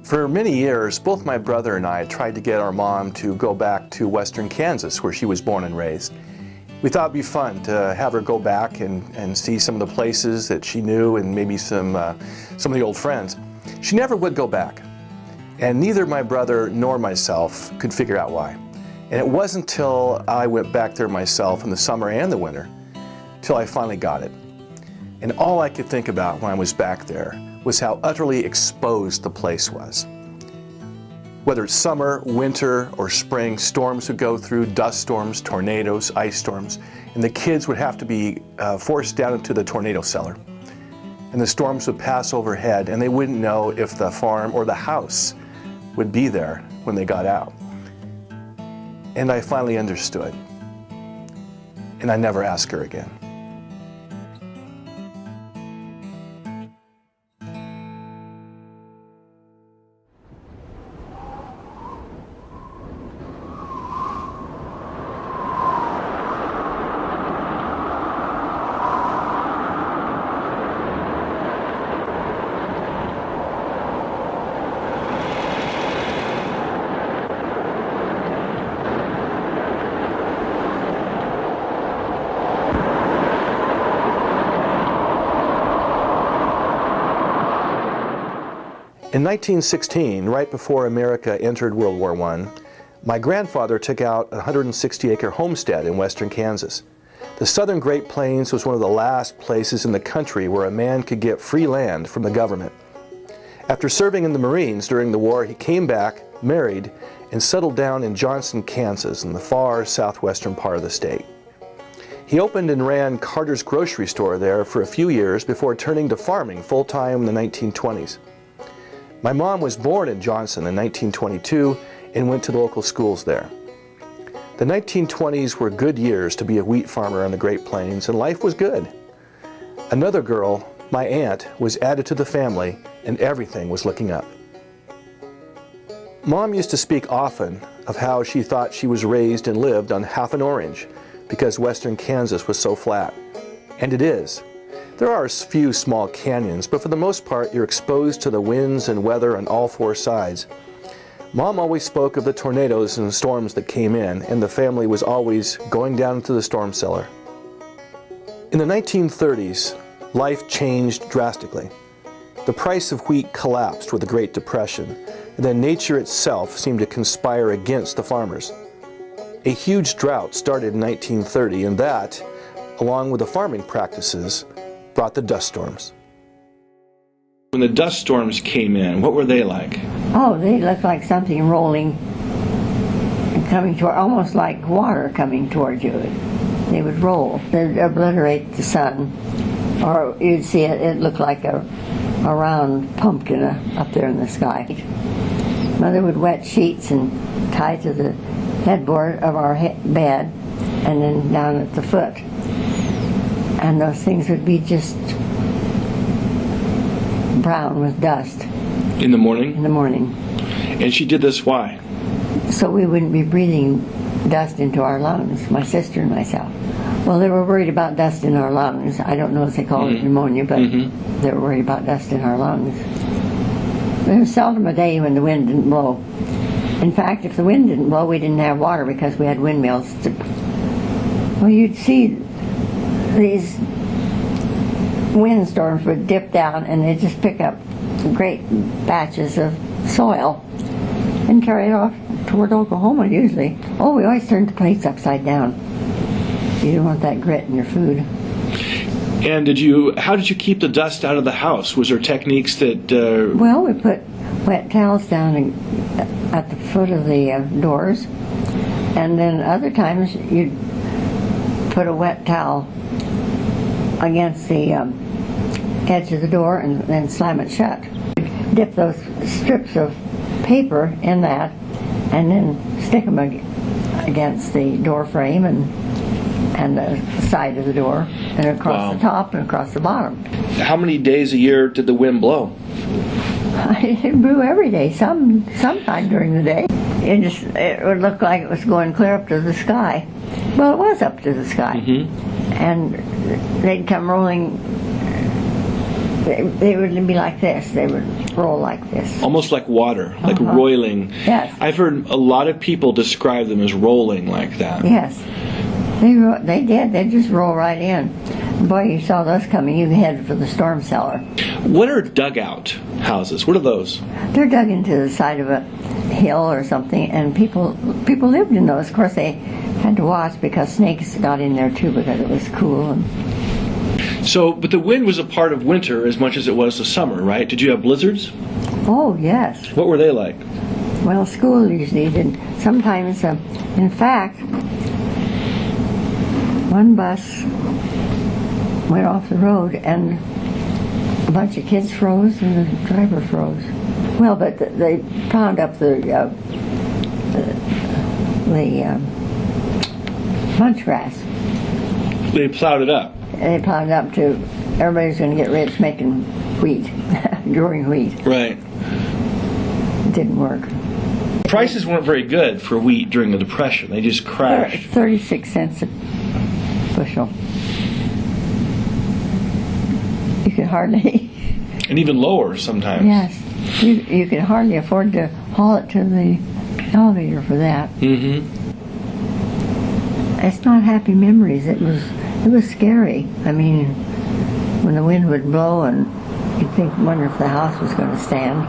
For many years, both my brother and I tried to get our mom to go back to western Kansas, where she was born and raised. We thought it'd be fun to have her go back and see some of the places that she knew and maybe some of the old friends. She never would go back, and neither my brother nor myself could figure out why. And it wasn't until I went back there myself in the summer and the winter till I finally got it. And all I could think about when I was back there was how utterly exposed the place was. Whether it's summer, winter, or spring, storms would go through, dust storms, tornadoes, ice storms, and the kids would have to be forced down into the tornado cellar. And the storms would pass overhead, and they wouldn't know if the farm or the house would be there when they got out. And I finally understood, and I never asked her again. In 1916, right before America entered World War I, my grandfather took out a 160-acre homestead in western Kansas. The southern Great Plains was one of the last places in the country where a man could get free land from the government. After serving in the Marines during the war, he came back, married, and settled down in Johnson, Kansas, in the far southwestern part of the state. He opened and ran Carter's grocery store there for a few years before turning to farming full-time in the 1920s. My mom was born in Johnson in 1922 and went to the local schools there. The 1920s were good years to be a wheat farmer on the Great Plains, and life was good. Another girl, my aunt, was added to the family, and everything was looking up. Mom used to speak often of how she thought she was raised and lived on half an orange because western Kansas was so flat. And it is. There are a few small canyons, but for the most part, you're exposed to the winds and weather on all four sides. Mom always spoke of the tornadoes and storms that came in, and the family was always going down to the storm cellar. In the 1930s, life changed drastically. The price of wheat collapsed with the Great Depression, and then nature itself seemed to conspire against the farmers. A huge drought started in 1930, and that, along with the farming practices, brought the dust storms. When the dust storms came in, what were they like? Oh, they looked like something rolling and coming toward, almost like water coming towards you. They would roll. They'd obliterate the sun, or you'd see it looked like a round pumpkin up there in the sky. Mother would wet sheets and tie to the headboard of our bed, and then down at the foot. And those things would be just brown with dust. In the morning? In the morning. And she did this why? So we wouldn't be breathing dust into our lungs, my sister and myself. Well, they were worried about dust in our lungs. I don't know if they call it pneumonia, but they were worried about dust in our lungs. There was seldom a day when the wind didn't blow. In fact, if the wind didn't blow, we didn't have water because we had windmills. Well, you'd see these windstorms would dip down and they'd just pick up great batches of soil and carry it off toward Oklahoma usually. Oh, we always turned the plates upside down. You didn't want that grit in your food. And how did you keep the dust out of the house? Was there techniques that... Well, we put wet towels down at the foot of the doors, and then other times you'd put a wet towel against the edge of the door and then slam it shut. Dip those strips of paper in that and then stick them against the door frame and the side of the door and across the top and across the bottom. How many days a year did the wind blow? It blew every day, sometime during the day. It would look like it was going clear up to the sky. Well, it was up to the sky. And they'd come rolling They would be like this. They would roll like this. Almost like water, like roiling. Yes. I've heard a lot of people describe them as rolling like that. Yes. They did. They just roll right in. Boy, you saw those coming, you headed for the storm cellar. What are dugout houses? What are those? They're dug into the side of a hill or something, and people lived in those. Of course, they had to watch because snakes got in there too because it was cool. And So, but the wind was a part of winter as much as it was the summer, right? Did you have blizzards? oh, yes. What were they like? Well, school usually did. Sometimes, in fact, one bus went off the road and a bunch of kids froze and the driver froze. Well, but they pound up the bunch grass. They plowed it up. They pound up to everybody's going to get rich making wheat, growing wheat. Right. It didn't work. Prices weren't very good for wheat during the Depression. They just crashed. 36 cents a bushel. You could hardly. And even lower sometimes. Yes, you could hardly afford to haul it to the elevator for that. Mm-hmm. It's not happy memories. It was scary. I mean, when the wind would blow and you'd wonder if the house was going to stand.